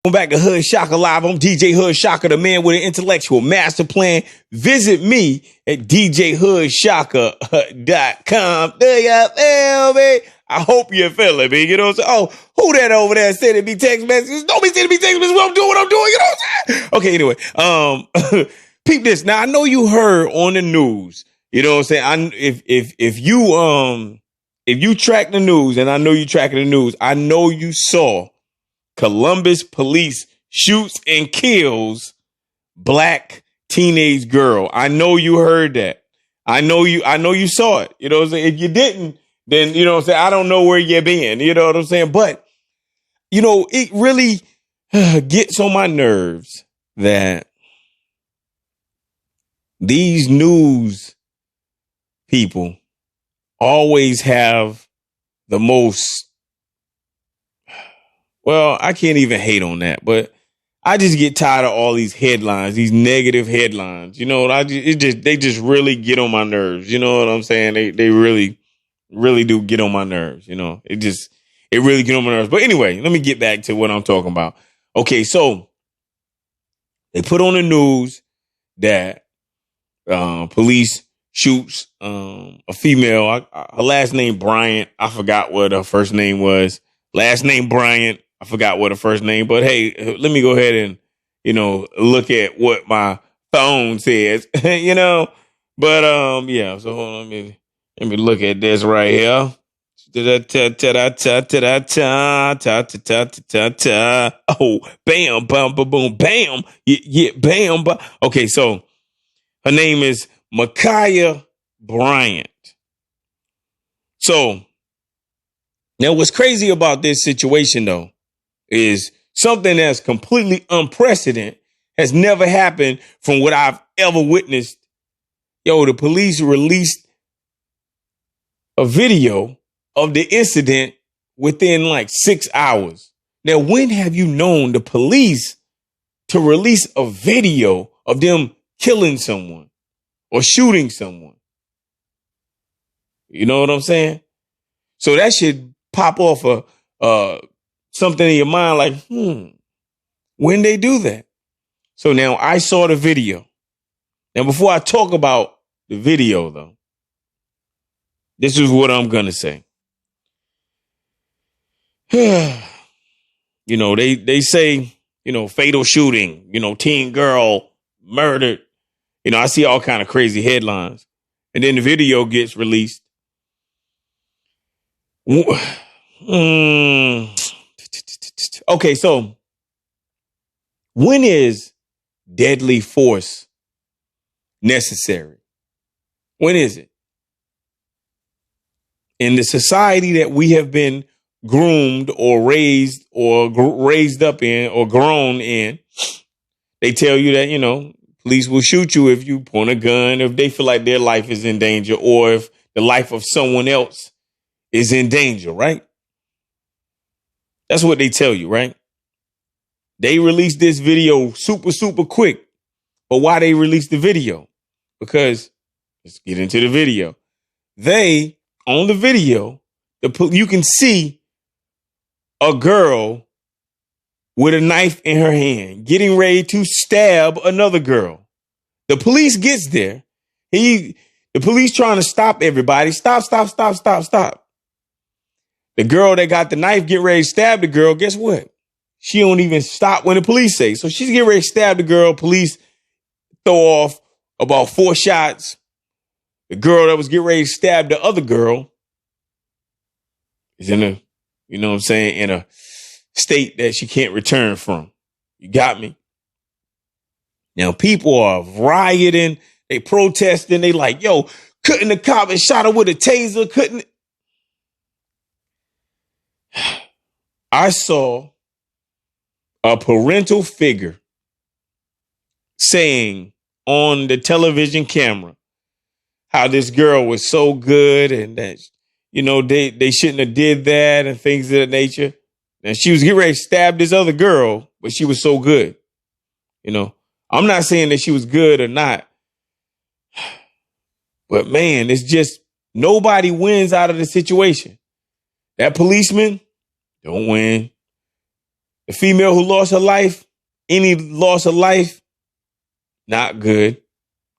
Welcome back to Hood Shaka Live. I'm DJ Hood Shaka, the man with an intellectual master plan. Visit me at djhoodshaka.com. Do you feel me? I hope you feel it, man. You know what I'm saying? Oh, who that over there sending me text messages? Don't be sending me text messages when I'm doing what I'm doing. You know what I'm saying? Okay, anyway. Peep this. Now, I know you heard on the news. You know what I'm saying? If you track the news, and I know you tracking the news, I know you saw Columbus police shoots and kills black teenage girl. I know you heard that. I know you saw it. You know what I'm saying? If you didn't, then, you know what I'm saying, I don't know where you been. You know what I'm saying? But, you know, it really gets on my nerves that these news people always have the most, well, I can't even hate on that, but I just get tired of all these headlines, these negative headlines. You know, they just really get on my nerves. You know what I'm saying? They really do get on my nerves. You know, it really get on my nerves. But anyway, let me get back to what I'm talking about. Okay, so they put on the news that police shoots a female. Her last name Bryant. I forgot what her first name was. Last name Bryant. I forgot what her first name, but hey, let me go ahead and, you know, look at what my phone says, you know, but, yeah, so hold on, let me look at this right here. Oh, bam, bam, boom, boom, bam. Yeah, bam. Okay. So her name is Micaiah Bryant. So now what's crazy about this situation though, is something that's completely unprecedented, has never happened from what I've ever witnessed. Yo, the police released a video of the incident within like 6 hours. Now, when have you known the police to release a video of them killing someone or shooting someone? You know what I'm saying? So that should pop off something in your mind like, when they do that. So now I saw the video. Now, before I talk about the video, though, this is what I'm going to say. You know, they say, you know, fatal shooting, you know, teen girl murdered. You know, I see all kind of crazy headlines. And then the video gets released. Okay, so when is deadly force necessary? When is it? In the society that we have been groomed or raised up in or grown in, they tell you that, you know, police will shoot you if you point a gun, if they feel like their life is in danger, or if the life of someone else is in danger, right? That's what they tell you, right? They released this video super quick. But why they released the video? Because, let's get into the video. On the video, you can see a girl with a knife in her hand, getting ready to stab another girl. The police gets there. The police trying to stop everybody. Stop. The girl that got the knife get ready to stab the girl. Guess what? She don't even stop when the police say. So she's getting ready to stab the girl. Police throw off about 4 shots. The girl that was getting ready to stab the other girl is in a, you know what I'm saying, in a state that she can't return from. You got me? Now people are rioting. They protesting. They like, yo, couldn't the cop and shot her with a taser? Couldn't. I saw a parental figure saying on the television camera how this girl was so good and that, you know, they shouldn't have did that and things of that nature. And she was getting ready to stab this other girl, but she was so good. You know, I'm not saying that she was good or not, but man, it's just nobody wins out of the situation. That policeman don't win. The female who lost her life, any loss of life, not good.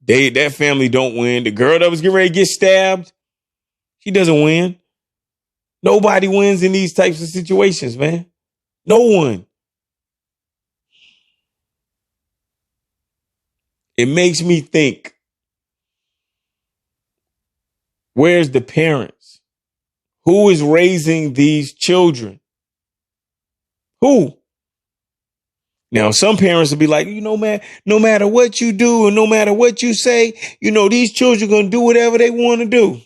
That family don't win. The girl that was getting ready to get stabbed, she doesn't win. Nobody wins in these types of situations, man. No one. It makes me think, where's the parents? Who is raising these children? Who? Now, some parents will be like, man, no matter what you do and no matter what you say, these children are going to do whatever they want to do.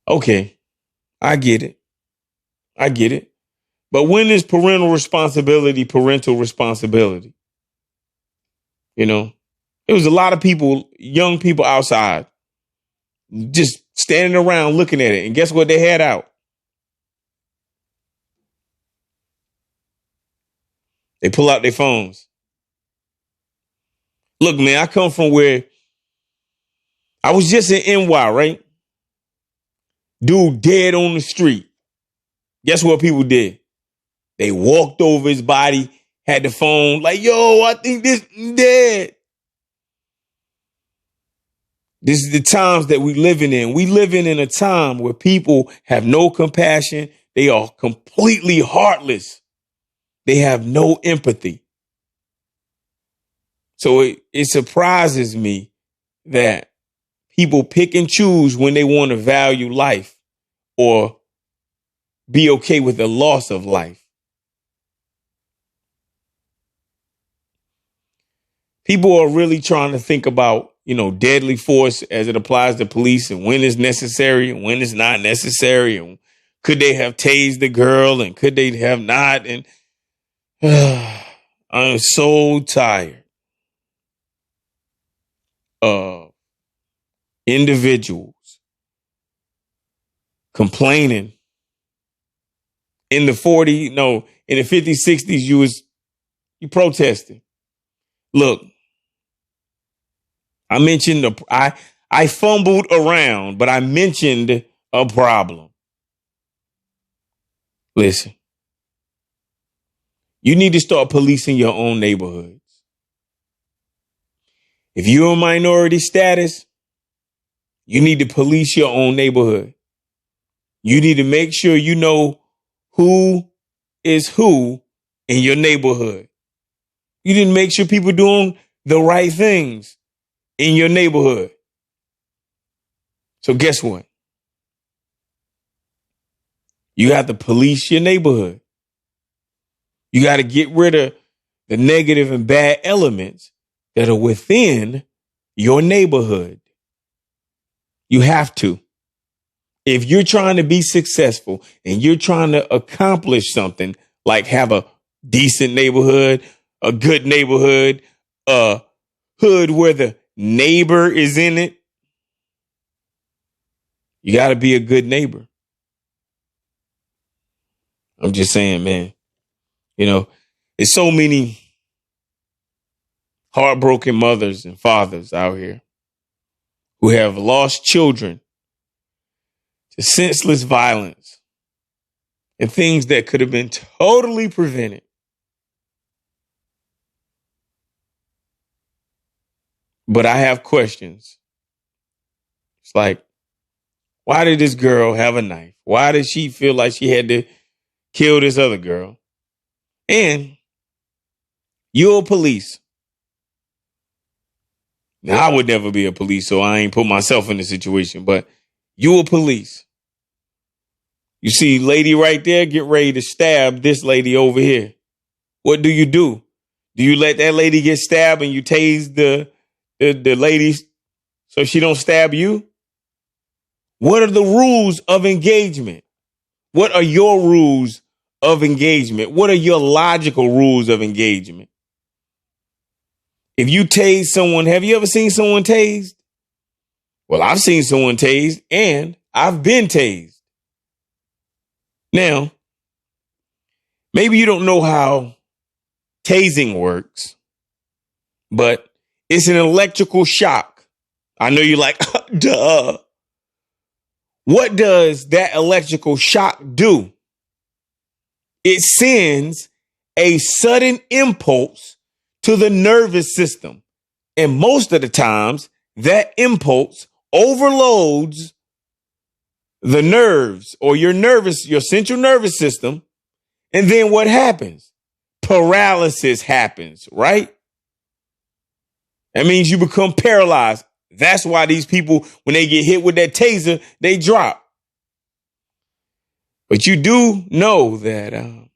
Okay, I get it. But when is parental responsibility? There was a lot of people, young people outside, just standing around looking at it. And guess what they had out? They pull out their phones. Look, man, I come from where I was just in NY, right? Dude dead on the street. Guess what people did? They walked over his body, had the phone, like, yo, I think this dead. This is the times that we living in. We living in a time where people have no compassion. They are completely heartless. They have no empathy. So it surprises me that people pick and choose when they want to value life or be okay with the loss of life. People are really trying to think about, deadly force as it applies to police and when it's necessary and when it's not necessary. And could they have tased the girl and could they have not? And I'm so tired of individuals complaining. In the 50s, 60s, you protesting. Look, I mentioned I fumbled around, but I mentioned a problem. Listen, you need to start policing your own neighborhoods. If you're a minority status, you need to police your own neighborhood. You need to make sure you know who is who in your neighborhood. You need to make sure people doing the right things in your neighborhood. So guess what? You have to police your neighborhood. You got to get rid of the negative and bad elements that are within your neighborhood. You have to. If you're trying to be successful and you're trying to accomplish something like have a decent neighborhood, a good neighborhood, a hood where the neighbor is in it, you got to be a good neighbor. I'm just saying, man, there's so many heartbroken mothers and fathers out here who have lost children to senseless violence and things that could have been totally prevented. But I have questions. It's like, why did this girl have a knife? Why did she feel like she had to kill this other girl? And you're a police. Now, I would never be a police, so I ain't put myself in the situation, but you a police. You see lady right there, get ready to stab this lady over here. What do? Do you let that lady get stabbed and you tase the lady so she don't stab you? What are the rules of engagement? What are your rules of engagement? What are your logical rules of engagement? If you tase someone, have you ever seen someone tased? Well, I've seen someone tased and I've been tased. Now, maybe you don't know how tasing works, but it's an electrical shock. I know you're like, duh. What does that electrical shock do? it sends a sudden impulse to the nervous system. And most of the times, that impulse overloads the nerves or your central nervous system. And then what happens? Paralysis happens, right? That means you become paralyzed. That's why these people, when they get hit with that taser, they drop. But you do know that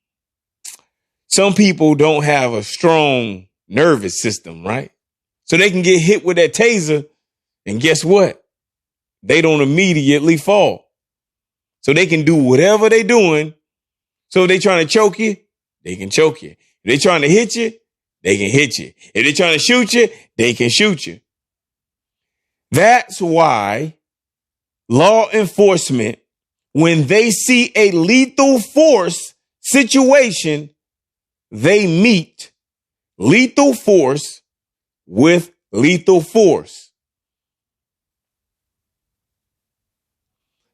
some people don't have a strong nervous system, right? So they can get hit with that taser, and guess what? They don't immediately fall. So they can do whatever they're doing. So if they're trying to choke you, they can choke you. If they're trying to hit you, they can hit you. If they're trying to shoot you, they can shoot you. That's why law enforcement, when they see a lethal force situation, they meet lethal force with lethal force.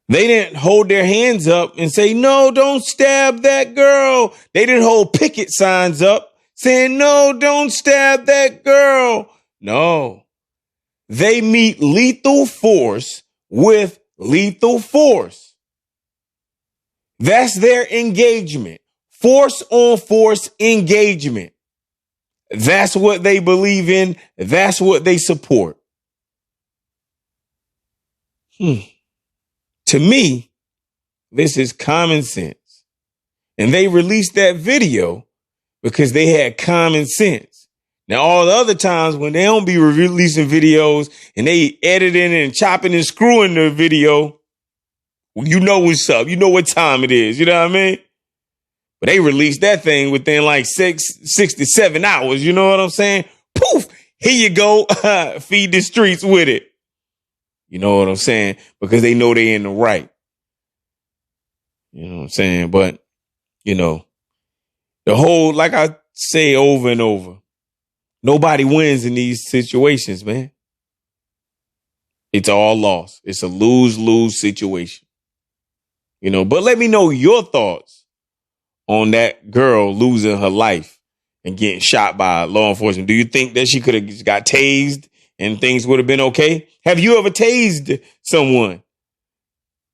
They didn't hold their hands up and say, no, don't stab that girl. They didn't hold picket signs up saying, no, don't stab that girl. No, they meet lethal force with lethal force. That's their engagement. Force on force engagement. That's what they believe in. That's what they support. To me, this is common sense. And they released that video because they had common sense. Now, all the other times when they don't be releasing videos and they editing and chopping and screwing the video, well, you know what's up. You know what time it is. You know what I mean? But they released that thing within like 67 hours. You know what I'm saying? Poof, here you go. Feed the streets with it. You know what I'm saying? Because they know they're in the right. You know what I'm saying? But, you know, the whole, like I say over and over, nobody wins in these situations, man. It's all loss. It's a lose-lose situation. You know, but let me know your thoughts on that girl losing her life and getting shot by law enforcement. Do you think that she could have got tased and things would have been okay? Have you ever tased someone?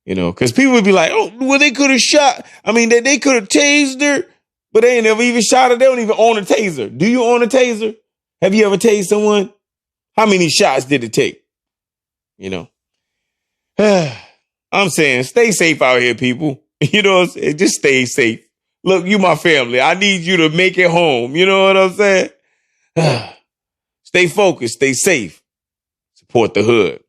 You know, because people would be like, oh, well, they could have shot. I mean, they could have tased her, but they ain't never even shot her. They don't even own a taser. Do you own a taser? Have you ever tased someone? How many shots did it take? You know, I'm saying stay safe out here, people. You know what I'm saying? Just stay safe. Look, you my family. I need you to make it home. You know what I'm saying? Stay focused. Stay safe. Support the hood.